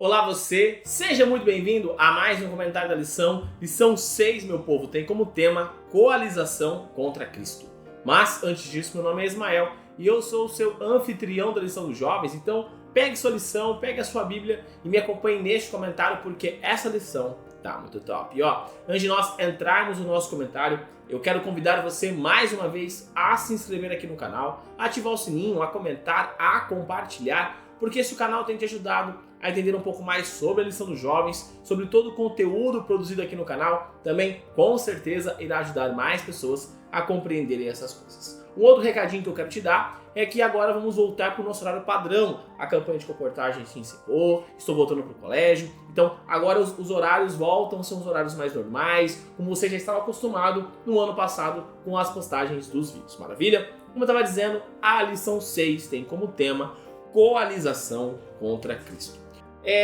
Olá você, seja muito bem-vindo a mais um comentário da lição 6, meu povo, tem como tema coalização contra Cristo. Mas antes disso, meu nome é Ismael e eu sou o seu anfitrião da lição dos jovens, então pegue sua lição, pegue a sua Bíblia e me acompanhe neste comentário porque essa lição tá muito top. E antes de nós entrarmos no nosso comentário, eu quero convidar você mais uma vez a se inscrever aqui no canal, a ativar o sininho, a comentar, a compartilhar, porque esse canal tem te ajudado a entender um pouco mais sobre a lição dos jovens, sobre todo o conteúdo produzido aqui no canal, também com certeza irá ajudar mais pessoas a compreenderem essas coisas. Um outro recadinho que eu quero te dar é que agora vamos voltar para o nosso horário padrão. A campanha de comportagem se encerrou, estou voltando para o colégio, então agora os horários voltam, são os horários mais normais, como você já estava acostumado no ano passado com as postagens dos vídeos. Maravilha? Como eu estava dizendo, a lição 6 tem como tema coalização contra Cristo.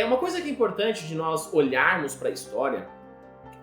Uma coisa que é importante de nós olharmos para a história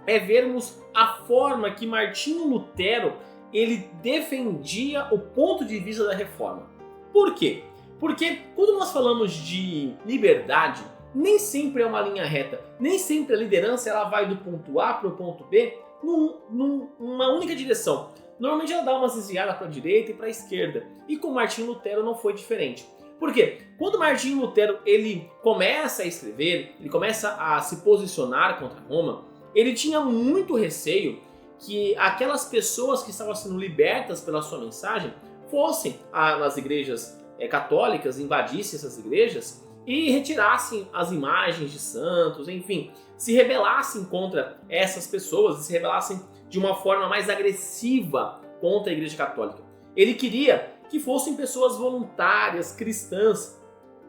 é vermos a forma que Martinho Lutero ele defendia o ponto de vista da reforma. Por quê? Porque quando nós falamos de liberdade, nem sempre é uma linha reta, nem sempre a liderança ela vai do ponto A para o ponto B numa única direção. Normalmente ela dá uma desviada para a direita e para a esquerda, e com Martinho Lutero não foi diferente. Por quê? Quando Martinho Lutero ele começa a escrever, ele começa a se posicionar contra Roma, ele tinha muito receio que aquelas pessoas que estavam sendo libertas pela sua mensagem fossem nas igrejas católicas, invadissem essas igrejas e retirassem as imagens de santos, enfim, se rebelassem contra essas pessoas e se rebelassem de uma forma mais agressiva contra a igreja católica. Ele queria que fossem pessoas voluntárias, cristãs,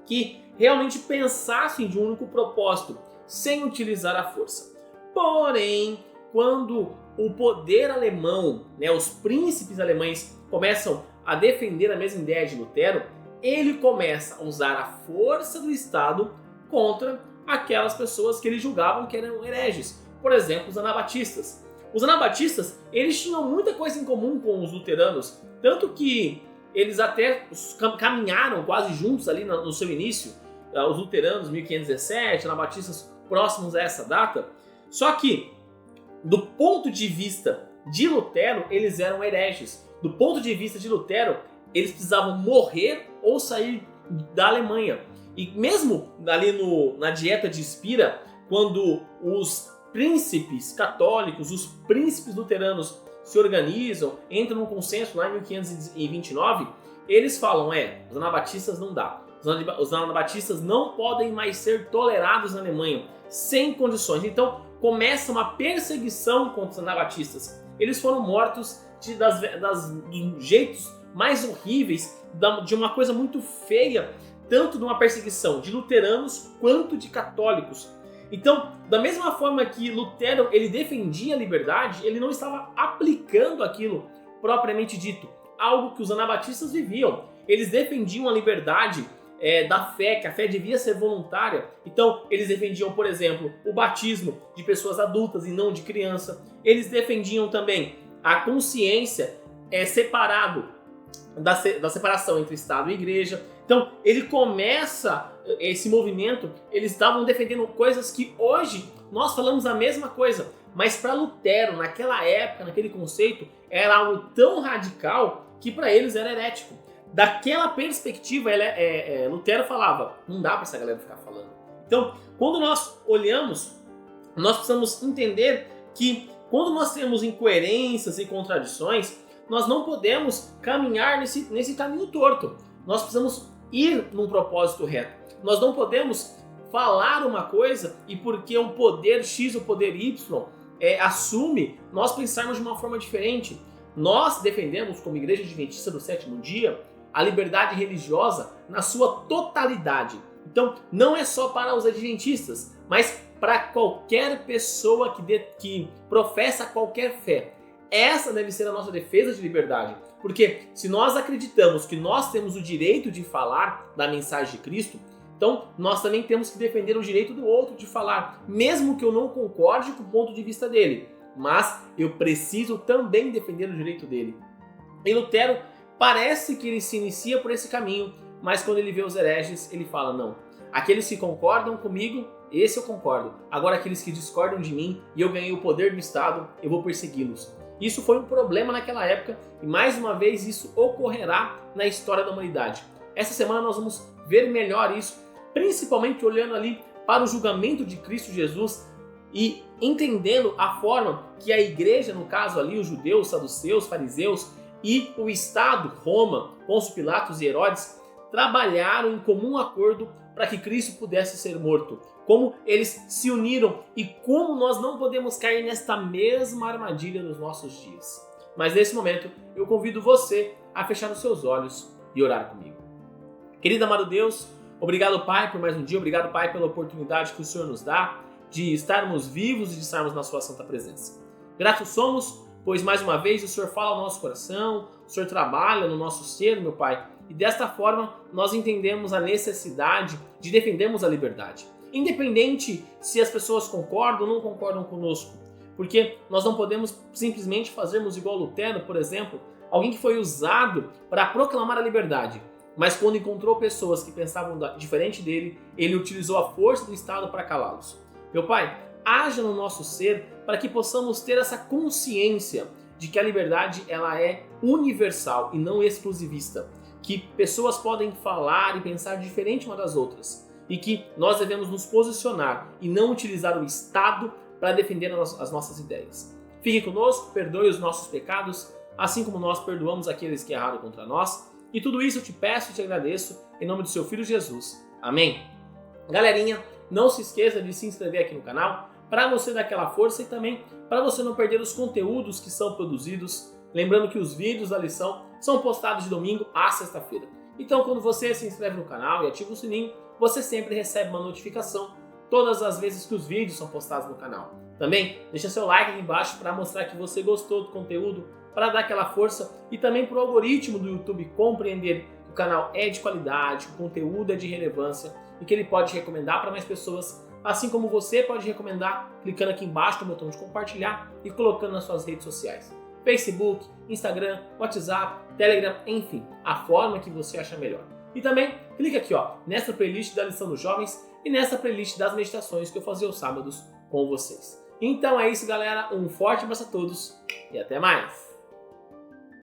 que realmente pensassem de um único propósito, sem utilizar a força. Porém, quando o poder alemão, os príncipes alemães começam a defender a mesma ideia de Lutero, ele começa a usar a força do Estado contra aquelas pessoas que ele julgavam que eram hereges. Por exemplo, os anabatistas. Os anabatistas, eles tinham muita coisa em comum com os luteranos, tanto que eles até caminharam quase juntos ali no seu início, os luteranos 1517, anabatistas próximos a essa data. Só que, do ponto de vista de Lutero, eles eram hereges. Do ponto de vista de Lutero, eles precisavam morrer ou sair da Alemanha. E mesmo ali na Dieta de Spira, quando os príncipes católicos, os príncipes luteranos se organizam, entram num consenso lá em 1529, eles falam, os anabatistas não dá. Os anabatistas não podem mais ser tolerados na Alemanha, sem condições. Então começa uma perseguição contra os anabatistas. Eles foram mortos dos jeitos mais horríveis, de uma coisa muito feia, tanto de uma perseguição de luteranos quanto de católicos. Então, da mesma forma que Lutero ele defendia a liberdade, ele não estava aplicando aquilo propriamente dito, algo que os anabatistas viviam. Eles defendiam a liberdade da fé, que a fé devia ser voluntária. Então, eles defendiam, por exemplo, o batismo de pessoas adultas e não de criança. Eles defendiam também a consciência separado da separação entre Estado e Igreja. Então, ele começa esse movimento, eles estavam defendendo coisas que hoje nós falamos a mesma coisa, mas para Lutero, naquela época, naquele conceito, era algo tão radical que para eles era herético. Daquela perspectiva, Lutero falava, não dá para essa galera ficar falando. Então, quando nós olhamos, nós precisamos entender que quando nós temos incoerências e contradições, nós não podemos caminhar nesse caminho torto. Nós precisamos ir num propósito reto. Nós não podemos falar uma coisa e porque o poder X ou o poder Y assume, nós pensarmos de uma forma diferente. Nós defendemos, como Igreja Adventista do Sétimo Dia, a liberdade religiosa na sua totalidade. Então, não é só para os adventistas, mas para qualquer pessoa que professa qualquer fé. Essa deve ser a nossa defesa de liberdade, porque se nós acreditamos que nós temos o direito de falar da mensagem de Cristo, então nós também temos que defender o direito do outro de falar, mesmo que eu não concorde com o ponto de vista dele, mas eu preciso também defender o direito dele. E Lutero parece que ele se inicia por esse caminho, mas quando ele vê os hereges, ele fala, não, Aqueles que concordam comigo, esse eu concordo. Agora aqueles que discordam de mim e eu ganhei o poder do Estado, eu vou persegui-los. Isso foi um problema naquela época e mais uma vez isso ocorrerá na história da humanidade. Essa semana nós vamos ver melhor isso, principalmente olhando ali para o julgamento de Cristo Jesus e entendendo a forma que a igreja, no caso ali, os judeus, saduceus, fariseus e o Estado, Roma, Pôncio Pilatos e Herodes, trabalharam em comum acordo para que Cristo pudesse ser morto. Como eles se uniram e como nós não podemos cair nesta mesma armadilha nos nossos dias. Mas nesse momento eu convido você a fechar os seus olhos e orar comigo. Querido amado Deus, obrigado Pai por mais um dia, obrigado Pai pela oportunidade que o Senhor nos dá de estarmos vivos e de estarmos na sua santa presença. Gratos somos, pois mais uma vez o Senhor fala ao nosso coração, o Senhor trabalha no nosso ser, meu Pai, e desta forma nós entendemos a necessidade de defendermos a liberdade. Independente se as pessoas concordam ou não concordam conosco, porque nós não podemos simplesmente fazermos igual Lutero, por exemplo, alguém que foi usado para proclamar a liberdade, mas quando encontrou pessoas que pensavam diferente dele, ele utilizou a força do Estado para calá-los. Meu Pai, haja no nosso ser para que possamos ter essa consciência de que a liberdade ela é universal e não exclusivista, que pessoas podem falar e pensar diferente uma das outras e que nós devemos nos posicionar e não utilizar o Estado para defender as nossas ideias. Fique conosco, perdoe os nossos pecados, assim como nós perdoamos aqueles que erraram contra nós. E tudo isso eu te peço e te agradeço em nome do seu Filho Jesus. Amém. Galerinha, não se esqueça de se inscrever aqui no canal para você dar aquela força e também para você não perder os conteúdos que são produzidos. Lembrando que os vídeos da lição são postados de domingo a sexta-feira. Então, quando você se inscreve no canal e ativa o sininho, você sempre recebe uma notificação todas as vezes que os vídeos são postados no canal. Também deixa seu like aqui embaixo para mostrar que você gostou do conteúdo, para dar aquela força e também para o algoritmo do YouTube compreender que o canal é de qualidade, que o conteúdo é de relevância e que ele pode recomendar para mais pessoas, assim como você pode recomendar clicando aqui embaixo no botão de compartilhar e colocando nas suas redes sociais. Facebook, Instagram, WhatsApp, Telegram, enfim, a forma que você acha melhor. E também clica aqui nessa playlist da lição dos jovens e nessa playlist das meditações que eu fazia aos sábados com vocês. Então é isso, galera. Um forte abraço a todos e até mais!